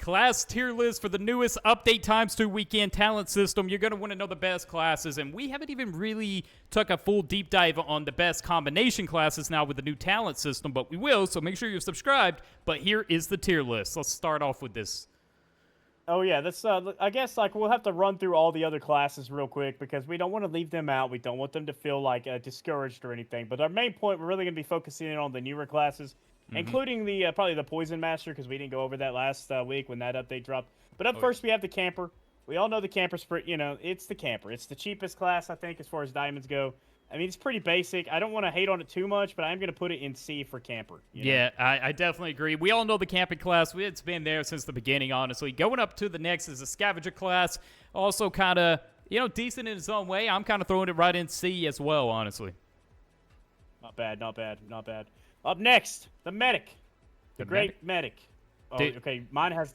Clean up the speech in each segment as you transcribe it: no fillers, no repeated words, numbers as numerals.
class tier list for the newest update ×2 weekend talent system. You're going to want to know the best classes, and we haven't even really took a full deep dive on the best combination classes now with the new talent system, but we will, so make sure you're subscribed. But here is the tier list. Let's start off with this. Oh yeah, that's I guess like we'll have to run through all the other classes real quick because we don't want to leave them out. We don't want them to feel like discouraged or anything. But our main point, we're really going to be focusing in on the newer classes, including the probably the Poison Master because we didn't go over that last week when that update dropped. But up first we have the Camper. We all know the Camper's it's the Camper. It's the cheapest class I think as far as diamonds go. I mean, it's pretty basic. I don't want to hate on it too much, but I'm going to put it in C for Camper. Yeah, I definitely agree. We all know the camping class. It's been there since the beginning, honestly. Going up to the next is a Scavenger class. Also kind of, decent in its own way. I'm kind of throwing it right in C as well, honestly. Not bad, not bad, not bad. Up next, the Medic. The Great Medic. Oh, okay. Mine has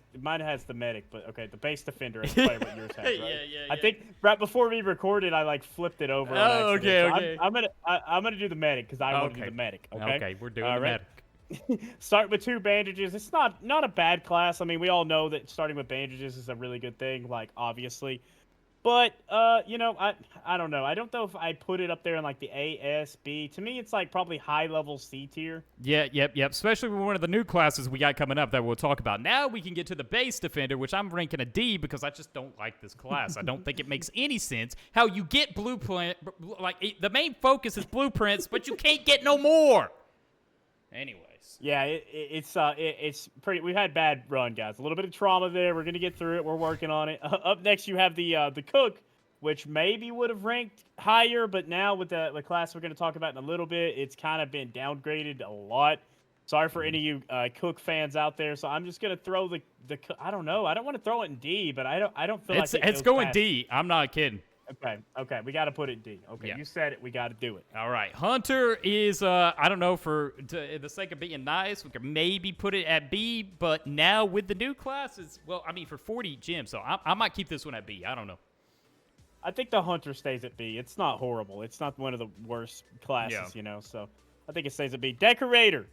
the medic, but okay, the base defender is probably what yours has, right? yeah. I think right before we recorded, I like flipped it over. Oh, okay. So I'm gonna do the medic because I want to do the medic. Okay. Okay, we're doing the medic. Start with 2 bandages. It's not a bad class. I mean, we all know that starting with bandages is a really good thing. Like obviously. But, I don't know. I don't know if I put it up there in, like, the A, S, B. To me, it's, like, probably high-level C tier. Yeah, yep. Especially with one of the new classes we got coming up that we'll talk about. Now we can get to the base defender, which I'm ranking a D because I just don't like this class. I don't think it makes any sense how you get blueprint. Like, the main focus is blueprints, but you can't get no more. Anyways. Yeah, it's pretty. We've had bad run, guys. A little bit of trauma there. We're gonna get through it. We're working on it. Up next, you have the cook, which maybe would have ranked higher, but now with the class we're gonna talk about in a little bit, it's kind of been downgraded a lot. Sorry for any of you cook fans out there. So I'm just gonna throw the. I don't know. I don't want to throw it in D, but I don't feel like it's going D. I'm not kidding. Okay, we got to put it D. Okay, yeah. You said it, we got to do it. All right, Hunter is, I don't know, for the sake of being nice, we could maybe put it at B, but now with the new classes, well, I mean, for 40 gems, so I might keep this one at B. I don't know. I think the Hunter stays at B. It's not horrible. It's not one of the worst classes, so I think it stays at B. Decorator,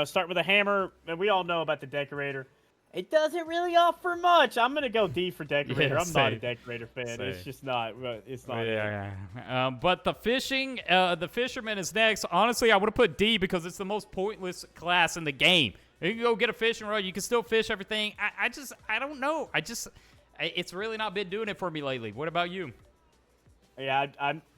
start with a hammer, and we all know about the Decorator. It doesn't really offer much. I'm gonna go D for Decorator. Yeah, I'm not a Decorator fan. Same. It's just not. It's not. Yeah. But the Fisherman is next. Honestly, I would have put D because it's the most pointless class in the game. You can go get a fishing rod. You can still fish everything. I don't know. It's really not been doing it for me lately. What about you? Yeah,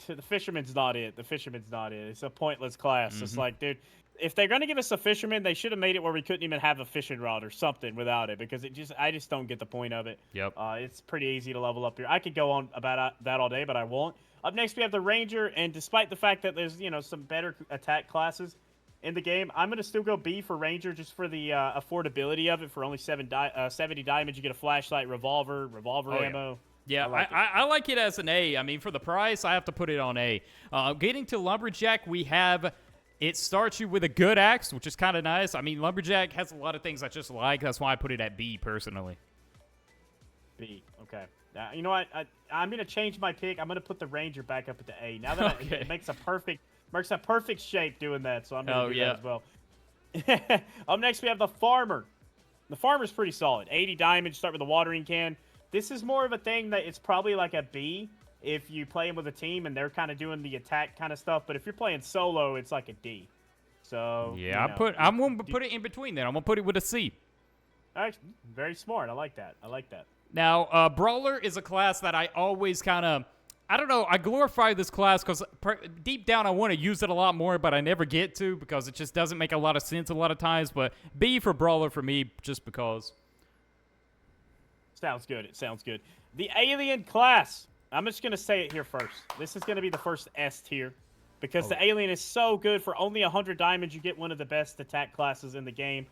the Fisherman's not it. The Fisherman's not it. It's a pointless class. It's like, dude. If they're going to give us a fisherman, they should have made it where we couldn't even have a fishing rod or something without it because I just don't get the point of it. Yep. It's pretty easy to level up here. I could go on about that all day, but I won't. Up next, we have the Ranger, and despite the fact that there's, some better attack classes in the game, I'm going to still go B for Ranger just for the affordability of it. For only 70 diamonds, you get a flashlight, revolver ammo. Yeah, I like it as an A. I mean, for the price, I have to put it on A. Getting to Lumberjack, we have... It starts you with a good axe, which is kind of nice. I mean, Lumberjack has a lot of things I just like. That's why I put it at B, personally. B, okay. Now, you know what? I'm going to change my pick. I'm going to put the Ranger back up at the A. Now that it makes a perfect shape doing that, so I'm going to do that as well. Up next, we have the Farmer. The Farmer's pretty solid. 80 diamonds, start with a watering can. This is more of a thing that it's probably like a B. If you play with a team and they're kind of doing the attack kind of stuff, but if you're playing solo, it's like a D. So yeah, I'm gonna put it in between there. I'm gonna put it with a C. Actually, very smart. I like that. Now, Brawler is a class that I always kind of, I don't know. I glorify this class because deep down I want to use it a lot more, but I never get to because it just doesn't make a lot of sense a lot of times. But B for Brawler for me, just because. Sounds good. It sounds good. The Alien class. I'm just going to say it here first. This is going to be the first S tier because the Alien is so good. For only 100 diamonds, you get one of the best attack classes in the game.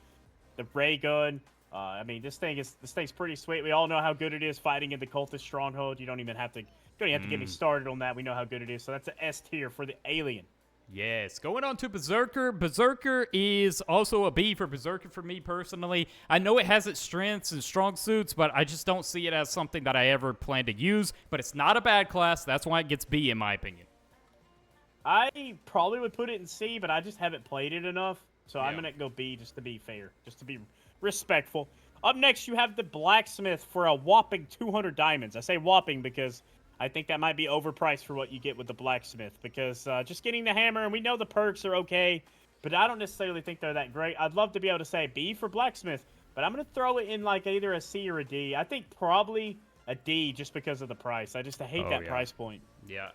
The ray gun. I mean, this thing's pretty sweet. We all know how good it is fighting in the cultist stronghold. You don't even have to get me started on that. We know how good it is. So that's an S tier for the Alien. Yes, going on to Berserker. Berserker is also a B for Berserker for me personally. I know it has its strengths and strong suits, but I just don't see it as something that I ever plan to use. But it's not a bad class. That's why it gets B in my opinion. I probably would put it in C, but I just haven't played it enough. So I'm going to go B just to be fair, just to be respectful. Up next, you have the blacksmith for a whopping 200 diamonds. I say whopping because I think that might be overpriced for what you get with the blacksmith. Because just getting the hammer, and we know the perks are okay, but I don't necessarily think they're that great. I'd love to be able to say B for blacksmith, but I'm gonna throw it in like either a C or a D. I think probably a D just because of the price. I hate that price point. Yeah,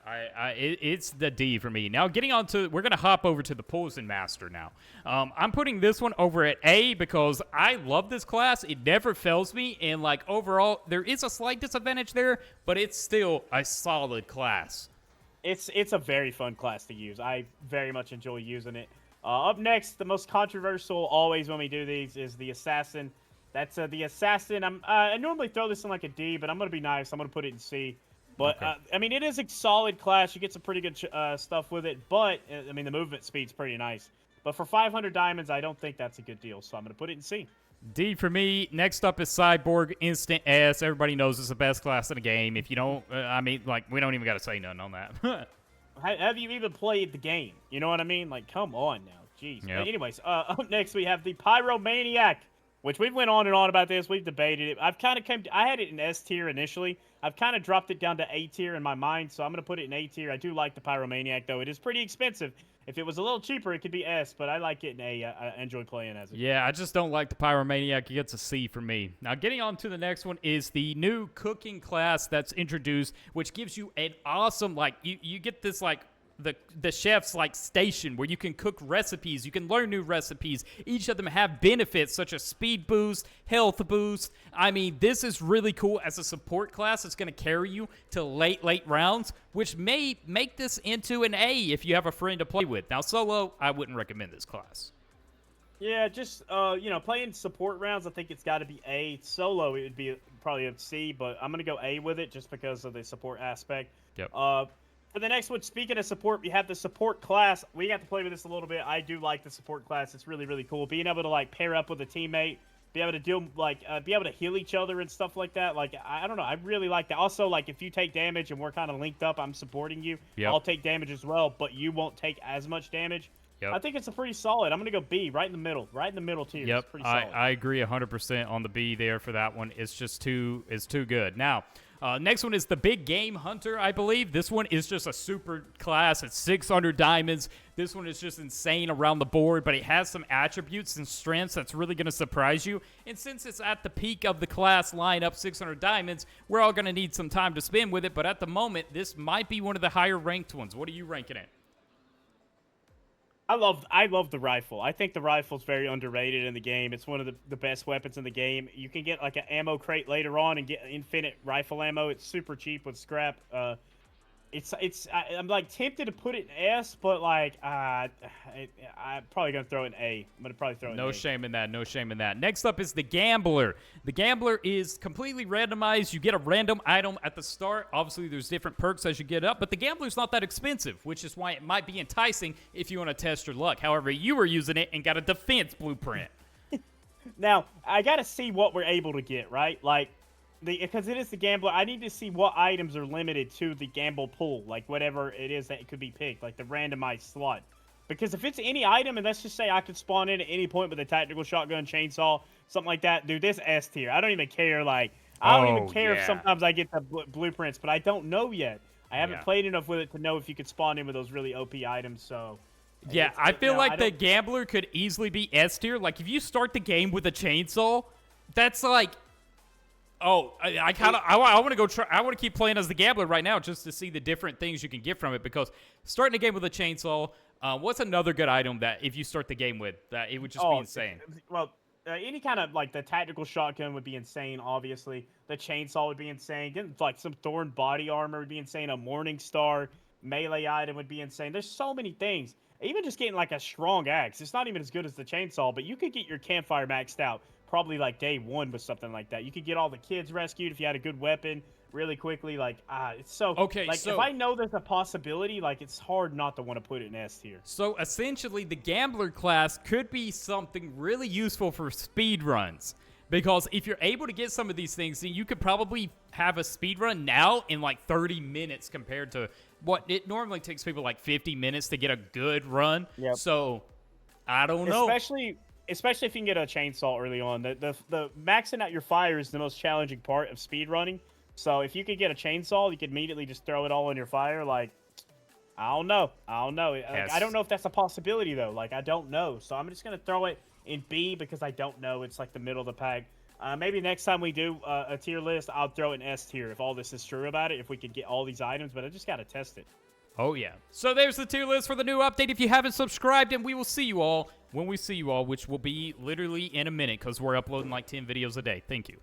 it's the D for me. Now, getting on to, we're going to hop over to the Poison Master now. I'm putting this one over at A because I love this class. It never fails me, and, like, overall, there is a slight disadvantage there, but it's still a solid class. It's a very fun class to use. I very much enjoy using it. Up next, the most controversial always when we do these is the Assassin. That's the Assassin. I normally throw this in like a D, but I'm going to be nice. I'm going to put it in C. But, okay. I mean, it is a solid class. You get some pretty good stuff with it. But, I mean, the movement speed's pretty nice. But for 500 diamonds, I don't think that's a good deal. So I'm going to put it in C. D for me. Next up is Cyborg, instant S. Everybody knows it's the best class in the game. If you don't, I mean, like, we don't even got to say nothing on that. Have you even played the game? You know what I mean? Like, come on now. Jeez. Yep. Anyways, up next we have the Pyromaniac, which we've went on and on about this. We've debated it. I had it in S tier initially. I've kind of dropped it down to A tier in my mind, so I'm going to put it in A tier. I do like the Pyromaniac, though. It is pretty expensive. If it was a little cheaper, it could be S, but I like it in A. I enjoy playing as it. Yeah, I just don't like the Pyromaniac. He gets a C for me. Now, getting on to the next one is the new cooking class that's introduced, which gives you an awesome, like, you get this, like, the chef's like station where you can cook recipes, you can learn new recipes. Each of them have benefits such as speed boost, health boost. I mean, this is really cool as a support class. It's going to carry you to late rounds, which may make this into an A if you have a friend to play with. Now, solo, I wouldn't recommend this class. Yeah, just playing support rounds, I think it's got to be A. Solo, it would be probably a C, but I'm gonna go A with it just because of the support aspect. Yep. For the next one, speaking of support, we have the support class. We got to play with this a little bit. I do like the support class. It's really, really cool. Being able to, like, pair up with a teammate, be able to deal, like, be able to heal each other and stuff like that. Like, I don't know. I really like that. Also, like, if you take damage and we're kind of linked up, I'm supporting you. Yep. I'll take damage as well, but you won't take as much damage. Yep. I think it's a pretty solid. I'm going to go B, right in the middle tier. Yep, It's pretty solid. I agree 100% on the B there for that one. It's just too good. Now, next one is the Big Game Hunter, I believe. This one is just a super class. It's 600 diamonds. This one is just insane around the board, but it has some attributes and strengths that's really going to surprise you. And since it's at the peak of the class lineup, 600 diamonds, we're all going to need some time to spend with it. But at the moment, this might be one of the higher ranked ones. What are you ranking it? I love the rifle. I think the rifle's very underrated in the game. It's one of the best weapons in the game. You can get like an ammo crate later on and get infinite rifle ammo. It's super cheap with scrap. I'm like tempted to put it in S, but like I'm probably gonna throw it in A. I'm gonna probably throw it in A. No shame in that. No shame in that. Next up is the Gambler. The Gambler is completely randomized. You get a random item at the start. Obviously, there's different perks as you get up, but the Gambler's not that expensive, which is why it might be enticing if you want to test your luck. However, you were using it and got a defense blueprint. Now I gotta see what we're able to get, right? Like. Because it is the Gambler, I need to see what items are limited to the gamble pool, like whatever it is that it could be picked, like the randomized slot. Because if it's any item, and let's just say I could spawn in at any point with a tactical shotgun, chainsaw, something like that, dude, this S tier. I don't even care, like, I don't even care if sometimes I get the blueprints, but I don't know yet. I haven't played enough with it to know if you could spawn in with those really OP items, so... Yeah, I feel like the Gambler could easily be S tier. Like, if you start the game with a chainsaw, that's like... Oh, I want to go try. I want to keep playing as the Gambler right now just to see the different things you can get from it. Because starting a game with a chainsaw, what's another good item that if you start the game with, that it would just be insane? Well, any kind of like the tactical shotgun would be insane. Obviously, the chainsaw would be insane. Getting like some thorn body armor would be insane. A Morning Star melee item would be insane. There's so many things. Even just getting like a strong axe, it's not even as good as the chainsaw, but you could get your campfire maxed out. Probably like day one with something like that. You could get all the kids rescued if you had a good weapon really quickly. Like, it's so... Okay, like, so... if I know there's a possibility, like, it's hard not to want to put it in S tier. So, essentially, the Gambler class could be something really useful for speed runs. Because if you're able to get some of these things, then you could probably have a speed run now in like 30 minutes compared to what it normally takes people like 50 minutes to get a good run. Yep. So, I don't know. especially if you can get a chainsaw early on. The maxing out your fire is the most challenging part of speed running. So if you could get a chainsaw, you could immediately just throw it all in your fire. Like, I don't know. Like, I don't know if that's a possibility though. Like, I don't know. So I'm just gonna throw it in B because I don't know. It's like the middle of the pack. Maybe next time we do a tier list, I'll throw an S tier if all this is true about it. If we could get all these items, but I just gotta test it. Oh, yeah. So there's the tier list for the new update. If you haven't subscribed, and we will see you all when we see you all, which will be literally in a minute because we're uploading like 10 videos a day. Thank you.